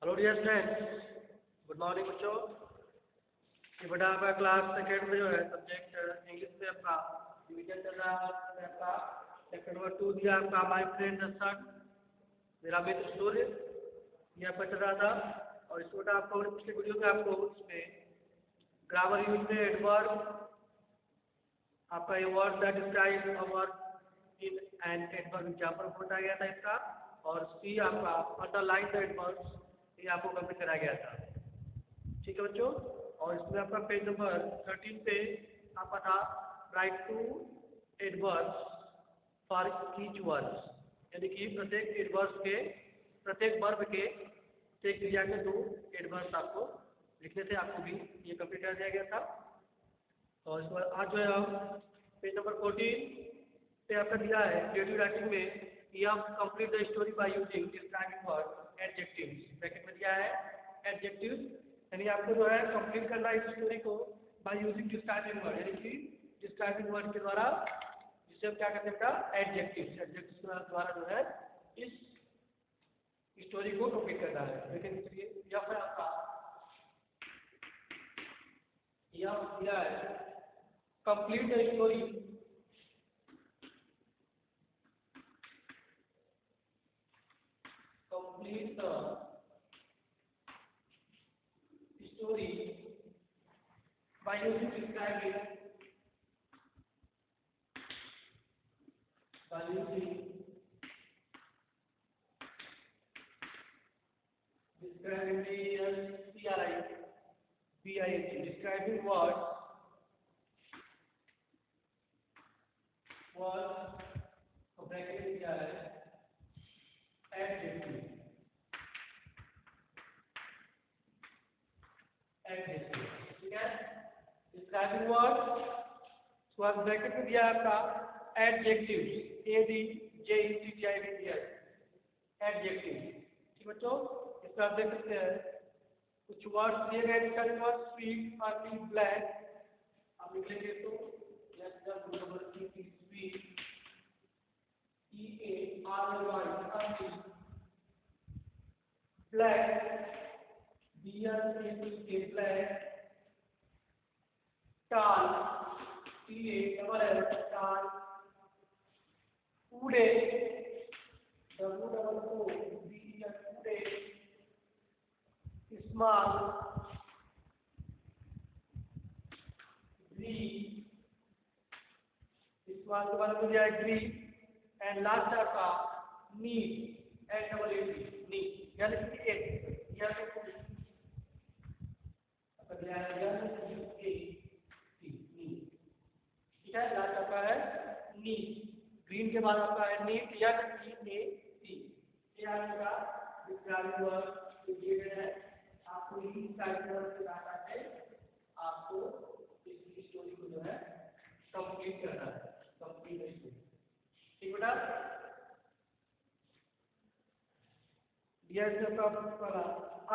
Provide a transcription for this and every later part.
Hello dear friends, good morning बच्चों। ये बेटा आपका क्लास सेकेंड में जो है सब्जेक्ट इंग्लिश में आपका डिवीजन चल रहा है। आपका चैप्टर नंबर 2 दिया आपका माय फ्रेंड द सन, मेरा मित्र सूर्य, ये आपका चल रहा था। और इस बेटा आपको पिछले वीडियो में आपको इसमें ग्रामर यूज में एडवर्ब, आपका ये word that describe a verb in an adverb example बताया गया था इसका। और सी आपका अंडरलाइन द एडवर्ब्स, ये आपको कंप्लीट कराया गया था। ठीक है बच्चों। और इसमें आपका पेज नंबर 13 पे आपका था write two adverbs for each words, यानी कि प्रत्येक एडवर्ब्स के, प्रत्येक वर्ब के प्रत्येक क्रिया के 2 एडवर्ब्स आपको लिखने थे। आपको भी ये कंप्लीट कर दिया गया था। और इसके बाद आज जो है हम पेज नंबर 14 पे आपका दिया है क्रिएटिव राइटिंग में कि हम complete the story by using describing word adjectives. Bracket में दिया है एडजेक्टिव्स, यानी आपको जो है कंप्लीट करना है इस स्टोरी को बाय यूजिंग डिस्क्राइबिंग वर्ड, यानी कि डिस्क्राइबिंग वर्ड के द्वारा, जिसे हम क्या कहते हैं बेटा एडजेक्टिव्स। एडजेक्टिव्स के द्वारा जो है इस स्टोरी को कंप्लीट करना है। लेकिन या फिर आपका यह दिया है complete the story complete the story by using describing describing words bracket में दिया है adjective। ठीक है, डिस्क्राइबिंग वर्ड उसके ब्रैकेट में दिया है आपका एडजेक्टिव्स, एडजेक्टिव। ठीक बच्चों, इसका आप देख सकते हैं कुछ वर्ड्स दिए गए जिसका वर्ड स्वीट, अर्ली, ब्लैक। आप लिख लेंगे तो sweet, EARLY, black, BLACK, black, टाल, TALL, टाल, कूड़े, WOODE, कूड़े, स्मॉल, ग्री, स्मॉल के बाद में दिया है ग्री। एंड लास्ट आपका नीट, NEET, नीट यानी कि ठीक है। लास्ट आपका है नीट, ग्रीन के बाद आपका है नीट या NEAT। ये आपका डिस्क्राइबिंग वर्ड दिए गए हैं। आपको इस डिस्क्राइबिंग वर्ड के साथ है आपको इस स्टोरी को जो है कंप्लीट करना है, कंप्लीट स्टोरी। ठीक बेटा, डियर वाला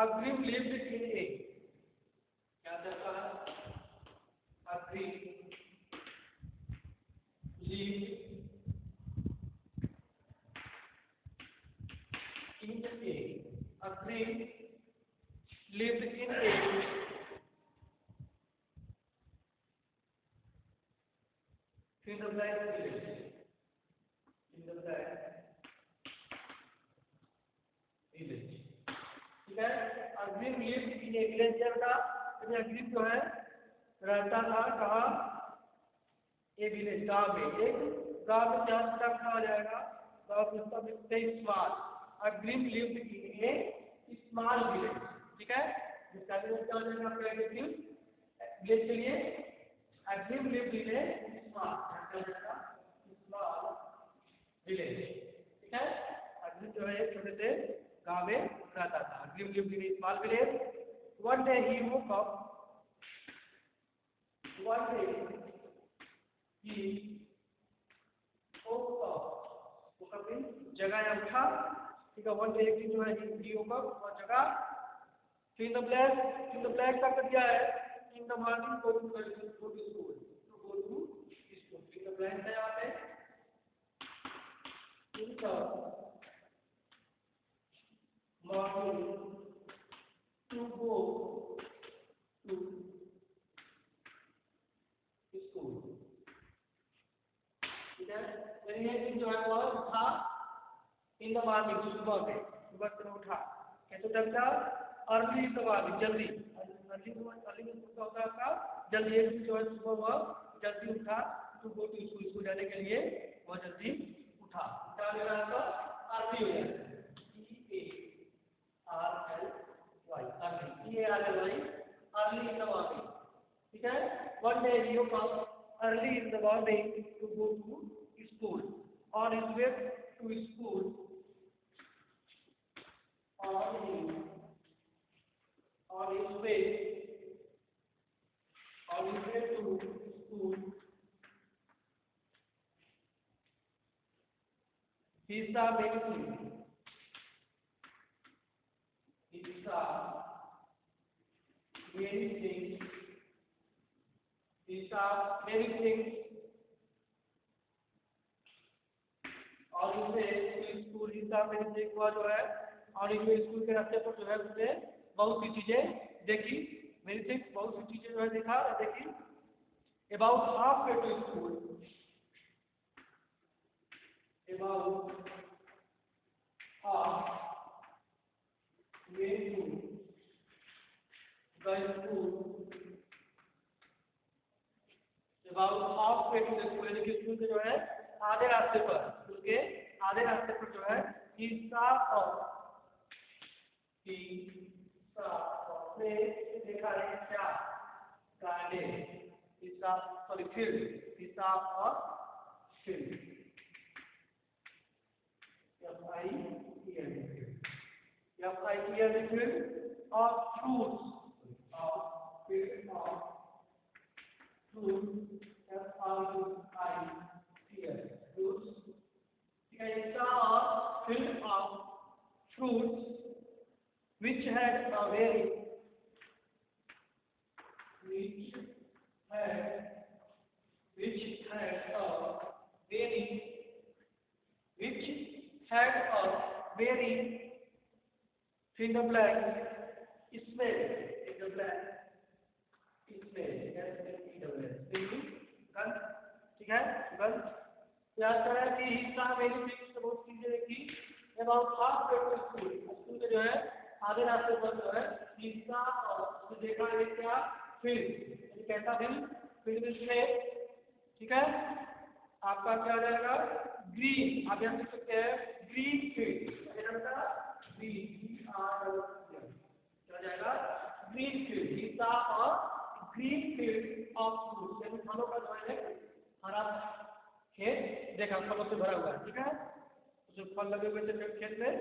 अग्रिम लिव्ड इन ए, क्या था अग्रिम लिव्ड इन ए, अग्रिम lived in A, fill the blank village, in the blank village। ठीक है, अग्रिम लिव्ड इन ए विलेज का अग्रिम जो है रहता था कहाँ, ए विलेज, गांव में। एक गांव में क्या कहा जाएगा, गांव में सब लिखते हैं स्मॉल। अग्रिम lived in A small village. ठीक है, जिसका क्या हो जाएगा आपका एडजेक्टिव विलेज के लिए अग्रिम lived in A small village. ठीक है, अग्रिम जो है एक छोटे से गांव में रहता था। अग्रिम lived in A small village. One day he woke up, one day he woke up means जगा या उठा। ठीक है, one day एक दिन जो है he woke up और जगा। fill the blank का कर दिया है in the morning go to school, to go to school। fill the blank है यहाँ पे in the morning सुबह में, सुबह से उठा। कैसे उठा? अर्ली इन द मॉर्निंग, जल्दी। अर्ली में क्या होता है आपका? जल्दी। एक दिन जो है सुबह वह जल्दी उठा to go to school, school जाने के लिए वह जल्दी उठा। क्या लेना आपका? अर्ली हो जाएगा, EARLY, early, EARLY, early in the morning. ठीक है। One day he woke early in the morning to go to school. On his way to school, on his way to school, he saw many things. He saw many things. He saw many things. और इससे school ही साहब मेरे से हुआ जो है, और इसमें स्कूल के रास्ते पर जो है उसने बहुत सी चीजें देखी। मेरी थिंग्स, बहुत सी चीजें जो है देखा देखी। About halfway to school, about halfway to the school, about halfway to the school, यानी कि स्कूल के जो है आधे रास्ते पर, स्कूल के आधे रास्ते पर जो है हिस्सा ने देखा है क्या? गार्डन, हिस्सा, सॉरी फील्ड, हिस्सा और फील्ड, FIELD फील्ड और fruits, field of fruit, FRUITS, fruits. ठीक है। हिस्सा और field of fruits which had a very which had a very fill the blank smell, in the blank smell, गंध। ठीक है, गंध। याद करें कि हिस्सा मेरी थिंग्स बहुत चीजें देखी। About halfway to school, school के जो है आधे रास्ते पर जो है हिस्सा और उसको देखा है क्या? फील्ड, कैसा फील्ड? फील्ड में। ठीक है। आपका क्या हो जाएगा? ग्रीन। आप यहाँ लिख सकते हैं ग्रीन फील्ड, ग्रीन, क्या हो जाएगा? ग्रीन फील्ड, हिस्सा और ग्रीन फील्ड ऑफ फ्रूट, यानी फलों का जो है हरा खेत देखा, फलों से भरा हुआ है। ठीक है। जो फल लगे हुए थे खेत में,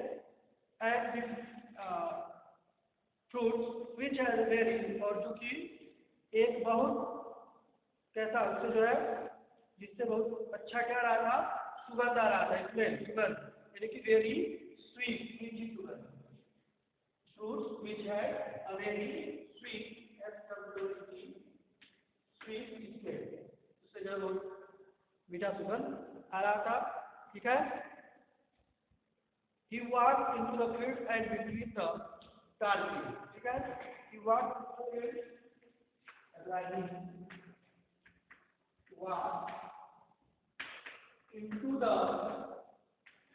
and fruits which has berry, और जो कि एक बहुत कैसा, उससे जो है जिससे बहुत अच्छा क्या रहा था? सुगंध आ रहा था, इसमें सुगंध, यानी कि वेरी स्वीट, मीठी सुगंध। Fruits which has a very sweet, sweet smell, उससे जो बहुत मीठा सुगंध आ रहा था। ठीक है। He walked into the field and between the tall trees. ठीक है। He walked into the field, walked into the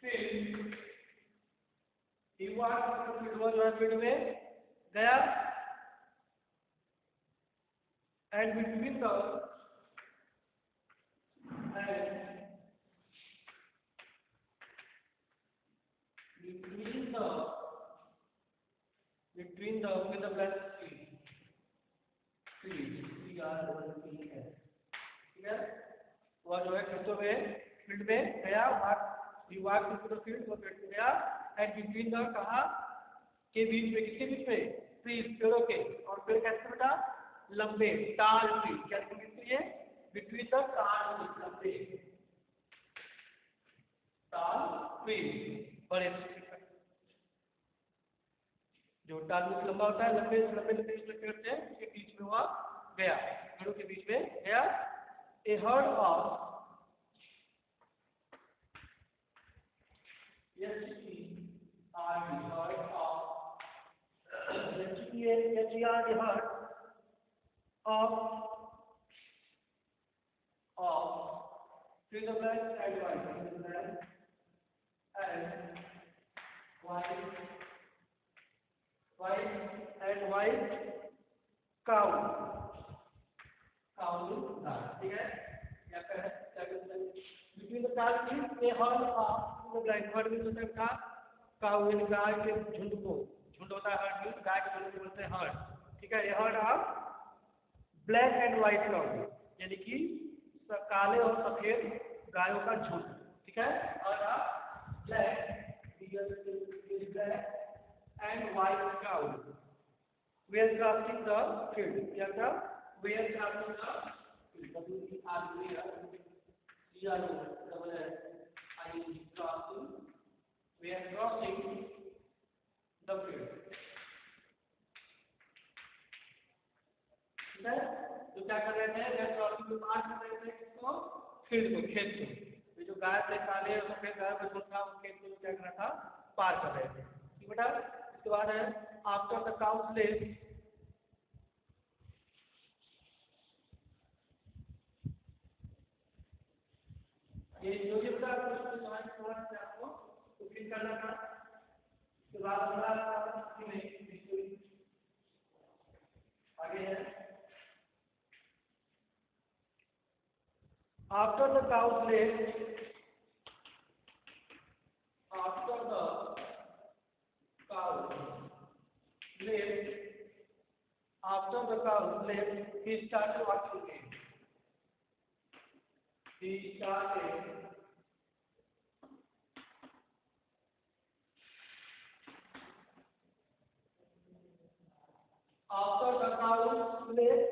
field. He walked into the field, वो जो है फील्ड में गया, and between the with the blank trees, TREES। ठीक है। वह जो है खेतों में, फील्ड में गया, वाक into the field, वो फील्ड में गया, एंड बिटवीन द, कहा के बीच में, किसके बीच में? ट्रीज, पेड़ों के। और पेड़ कैसे बेटा? लंबे, टाल ट्री, क्या लिखते हैं? बिटवीन द टाल ट्री, लंबे टाल ट्री, बड़े। जो टाल लंबा होता है, लंबे लंबे लंबे पेड़ थे, उसके बीच में हुआ गया, पेड़ों के बीच में गया। A herd of, fill the blank and white and white cow, cow ठीक है, या क्या कहते हैं between the cow means a herd of the blind, herd means होता है का, cow means गाय के झुंड को, झुंड होता है herd means गाय के झुंड को बोलते हैं herd, ठीक है, a herd of black and white cow, यानी कि काले और सफेद गायों का झुंड, ठीक है, और black and white cow we are crossing the field, क्या था, we are crossing the field, W E R C R O double S I N G crossing, we are crossing the field, ठीक है, तो क्या कर रहे थे, we are crossing the पार कर रहे थे किसको, फील्ड को, खेत को, ये जो गाय थे काले और सफेद गाय का झुंड था वो खेत को क्या कर रहा था, पार कर रहे थे, ठीक बेटा। इसके बाद है आफ्टर द काउ स्लेव, ये जो भी बता कुछ समझ से आपको तो फिर करना था। इसके बाद हमारा नहीं आगे है after the cow slave, after the cow slave, after the cow slave, he started walking again. He started after the cow slave,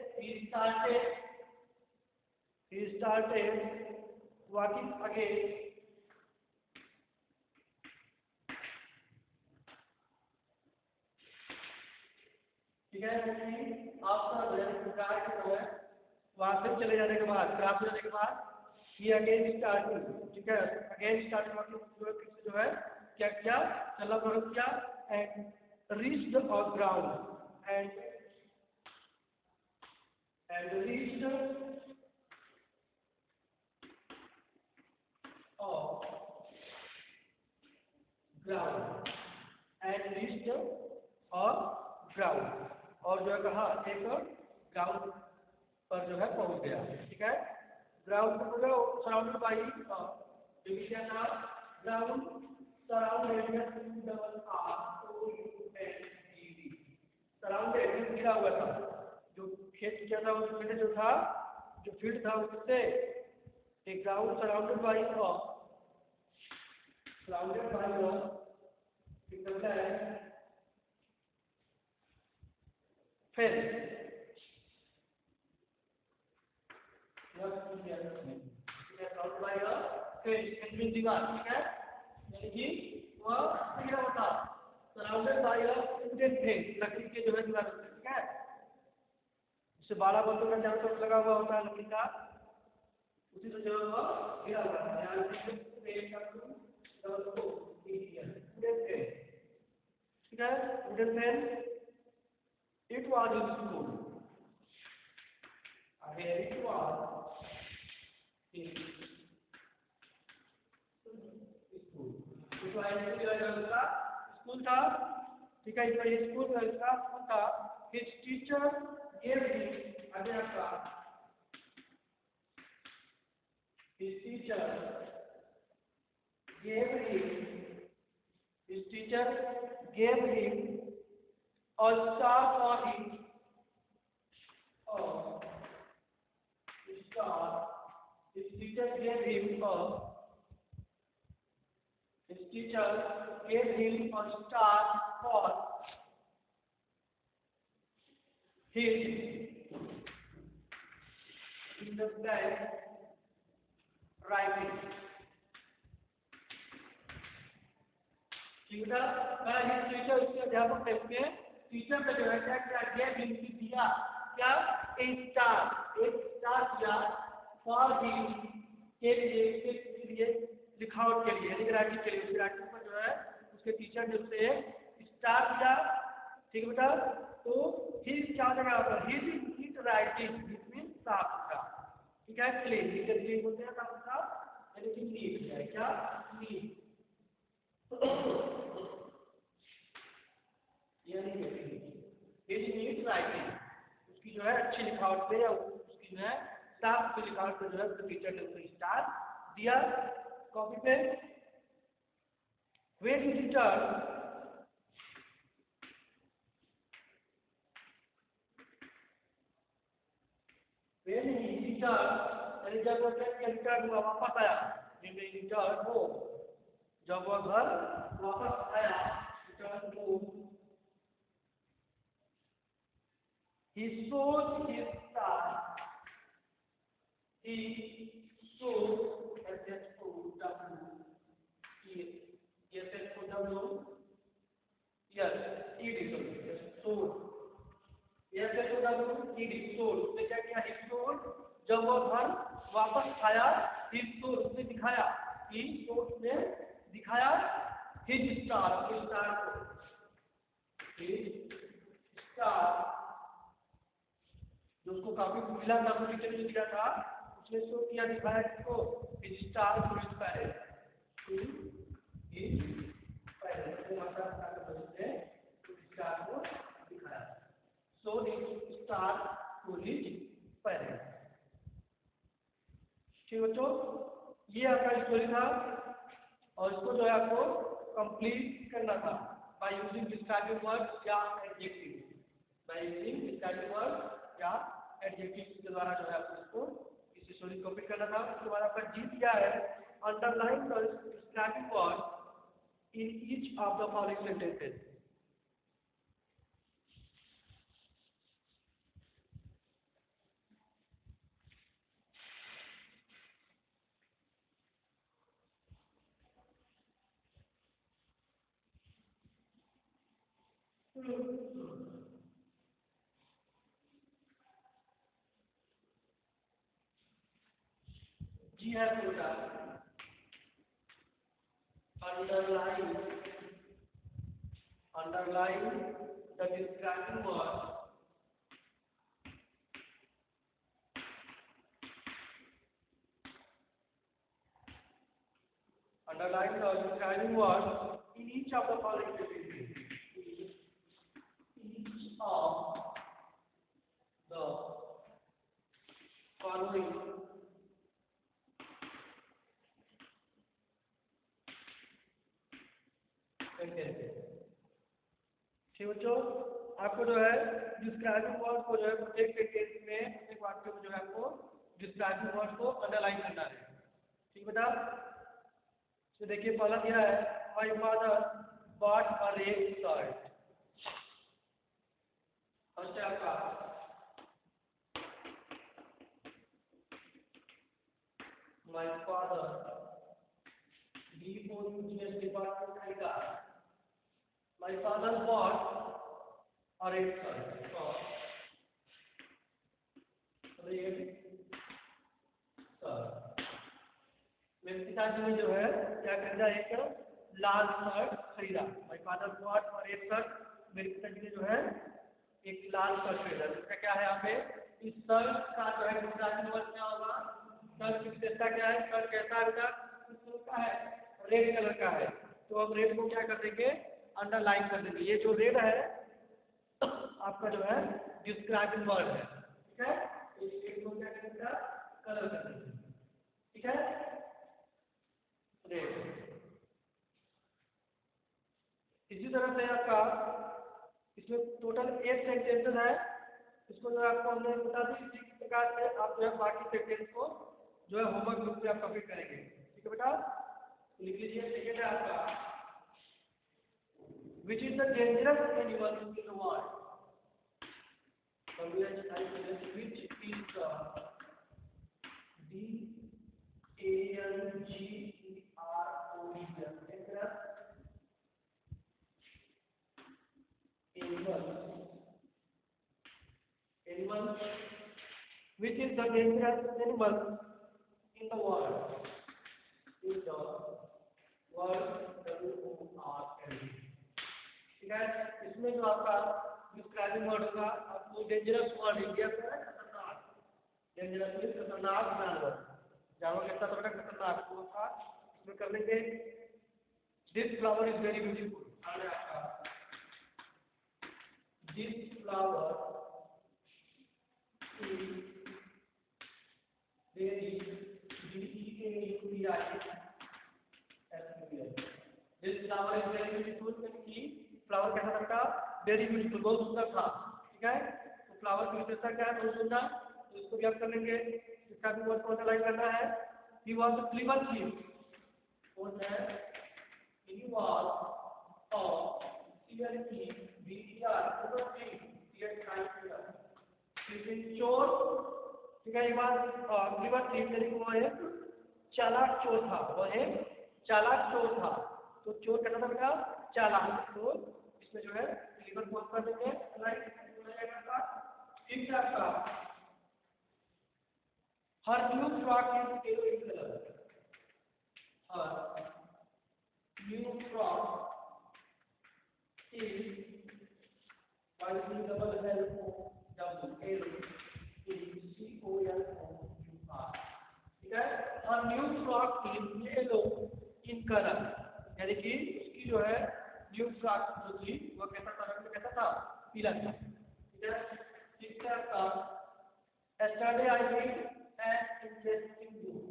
he started walking again. ठीक है, आफ्टर गाय जो है वहां से चले जाने के बाद, क्राफ्ट जाने के बाद ये अगेन स्टार्टिंग, ठीक है, अगेन स्टार्टिंग मतलब जो है क्या किया, चलना शुरू किया and reached on ground and reached on ground and reached on ground, और जो है कहा एक ग्राउंड पर जो है पहुंच गया, ठीक है, ग्राउंड पर surrounded by division of ground surrounded double R O U N D D, surrounded घिरा हुआ था, जो खेत क्या था उस फील्ड जो था, जो फील्ड था उससे एक ग्राउंड सराउंडेड बाई कितना है फिर दीवार, ठीक है, यानी कि वह घिरा होता surrounded by a wooden frame, लकड़ी के जो है दीवार होती है, ठीक है, जिससे 12 बल्टों का चारों तरफ लगा हुआ होता है लकड़ी का, उसी से जो है वह घिरा हुआ है, यहाँ ठीक है, wooden frame it was in school, again it was in school, it was school था, ठीक है, ये स्कूल का इसका स्कूल था, his teacher gave him अध्यापक, his teacher gave him a star for him, his teacher gave him a star for his in the best writing, ठीक है, his teacher उसके अध्यापक थे, उसके टीचर का जो है क्या क्या गेव हिम दिया, क्या एक स्टार दिया फॉर हिम के लिए लिखावट के लिए, यानी राइटिंग के लिए, उसकी राइटिंग पर जो है उसके टीचर ने उसे स्टार दिया, ठीक है बेटा, तो हिज क्या जगह पर his neat writing, this mean साफ सुथरा, ठीक है, क्लीन, नीट बोलते हैं साफ सुथरा, यानी कि नीट है, क्या नीट ये नहीं है, ये नीट राइटिंग, उसकी जो है अच्छी लिखावट पे या उसकी जो है साफ से लिखावट पे जो है उसके टीचर ने उसे स्टार दिया। कॉपी पे when he returned यानी जब वो रिटर्न हुआ वापस आया, रिटर्न हो, जब वह घर वापस आया, रिटर्न हो, he showed his star, he showed S-O-W, S-O-W, yes, E-D, sorry, showed, S-O-W, E-D, showed, उसने क्या किया, he showed, जब वह घर वापस आया, he showed, उसने दिखाया, he showed ने दिखाया, his star, his star को, his star, जो उसको काफी मिला था, वो टीचर ने दिया था, उसने शो किया, दिखाया किसको, his star को inspire, inspire, उसने मात्रा का उसने star को दिखाया, so his star को inspire। ठीक बच्चों, ये आपका स्टोरी था और इसको जो है आपको कंप्लीट करना था बाय यूजिंग डिस्क्राइबिंग वर्ड्स या adjective, by using describing words या एडजेक्टिव के द्वारा जो है आपको इसको इस स्टोरी को कंप्लीट करना था। उसके बाद आपका जी दिया है underline the describing word in each of the following sentences. G है बेटा, underline the describing word underline the describing word in each of the following sentences, each of the following sentences। ठीक बच्चों, आपको जो है describing word को जो है प्रत्येक सेंटेंस में प्रत्येक वाक्य में जो है आपको डिस्क्राइबिंग वर्ड को अंडरलाइन करना है। ठीक बेटा, तो देखिए पहला दिया है my father bought a red shirt, first है आपका माय फादर B-O-U-G-H डिपार्टमेंट आएगा, my father bought a red shirt, red shirt, मेरे पिताजी ने जो है क्या खरीदा, एक लाल शर्ट खरीदा। माय फादर बॉट और एक शर्ट, मेरे पिताजी ने जो है एक लाल शर्ट खरीदा। इसका क्या है यहाँ पे, इस शर्ट का जो है डिस्क्राइबिंग वर्ड क्या होगा, शर्ट की विशेषता क्या है, शर्ट कैसा है, किस कलर का है, रेड कलर का है, तो अब रेड को क्या कर देंगे, अंडरलाइन कर देंगे। ये जो रेड है आपका जो है डिस्क्राइबिंग वर्ड है, ठीक है, इस रेड को क्या करेंगे, कलर कर देंगे, ठीक है, इसी तरह से आपका इसमें टोटल 8 सेंटेंसेस है, इसको जो है आपको हमने बता दी। इसी प्रकार से आप जो है बाकी सेंटेंस को जो है होमवर्क ग्रुप में आप कंप्लीट करेंगे। ठीक है बेटा, लिख लीजिए। सेकेंड है आपका which is the dangerous animal in the world, which is the animal, which is the dangerous animal in the world, in the world, W-O-R-L-D। ठीक है, इसमें जो आपका डिस्क्राइबिंग वर्ड होगा, आपको डेंजरस वर्ड इंडिया का है खतरनाक, डेंजरस मीन खतरनाक जानवर, जानवर कैसा तो खतरनाक, तो आपका इसमें कर लेंगे this flower is very beautiful, आपका This flower is very beautiful. This flower is very beautiful क्योंकि फ्लावर कैसा लगता वेरी ब्यूटीफुल, बहुत सुंदर था। ठीक है, तो फ्लावर की विशेषता क्या है, बहुत सुंदर। तो इसको भी आप कर लेंगे, इसका भी वर्ड को अंडरलाइन करना है। He was a clever thief. कौन है? He was a clever thief. clever thief. चोर। ठीक है, एक बार clever thief यानी वो एक चालाक चोर था, वो एक चालाक चोर था। तो चोर कैसा था बेटा, चालाक। तो इसमें जो है क्लीवर को कर देंगे ठीक है आपका। Her new frock is yellow in colour. Her new frock is Y double L O W L C O L O U R. ठीक है, her new frock is yellow in colour, यानी कि उसकी जो है न्यू फ्रॉक जो थी वो कैसा था, रंग कैसा था, पीला था। ठीक है, जिससे आपका yesterday I read an interesting book.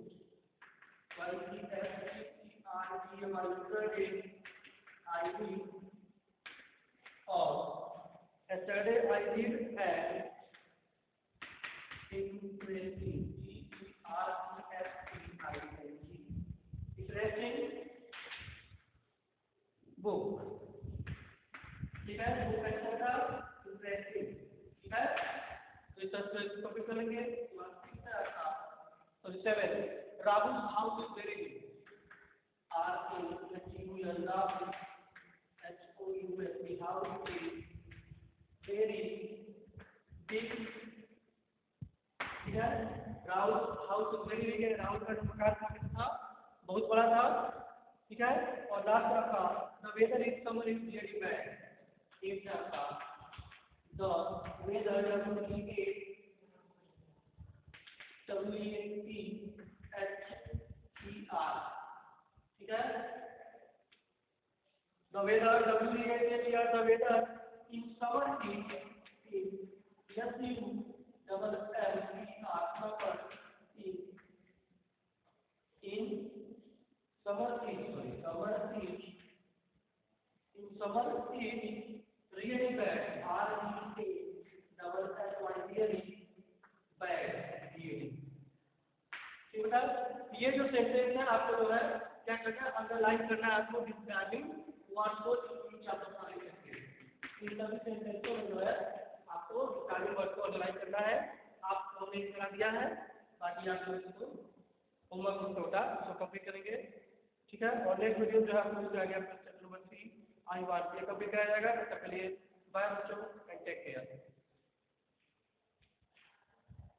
Yesterday I read yesterday I read an interesting book. ठीक है, बुक कैसा था, इंटरेस्टिंग। ठीक है, तो इस तरह से कॉपी करेंगे। तो 7 Rahul house is very big. R A H U L Rahul H O U S B house is very big. ठीक है, Rahul house is very big, Rahul का जो मकान था बहुत बड़ा था। ठीक है, और लास्ट रखा the weather is summer is very bad. एक रखा the weather W A T H E R. ठीक है, the weather W A T R the weather in summer is S U double L E R summer is in summer is in summer is really bad. R E A double S Y really bad really। ठीक है, ये जो sentence है आपको जो है क्या करना है, अंडरलाइन करना है आपको डिस्क्राइबिंग व्हाट को इन चैप्टर में लिखेंगे। इन सभी सेंटेंस को जो है आपको डिस्क्राइबिंग वर्ड को अंडरलाइन करना है। आपको हमने करा दिया है, बाकी आप लोग इसको होमवर्क में होता है उसको कंप्लीट करेंगे। ठीक है, और नेक्स्ट वीडियो जो है आपको मिल जाएगा चैप्टर नंबर 3 आई वार ये कंप्लीट कराया जाएगा। तब तक के लिए बाय बच्चों एंड टेक केयर।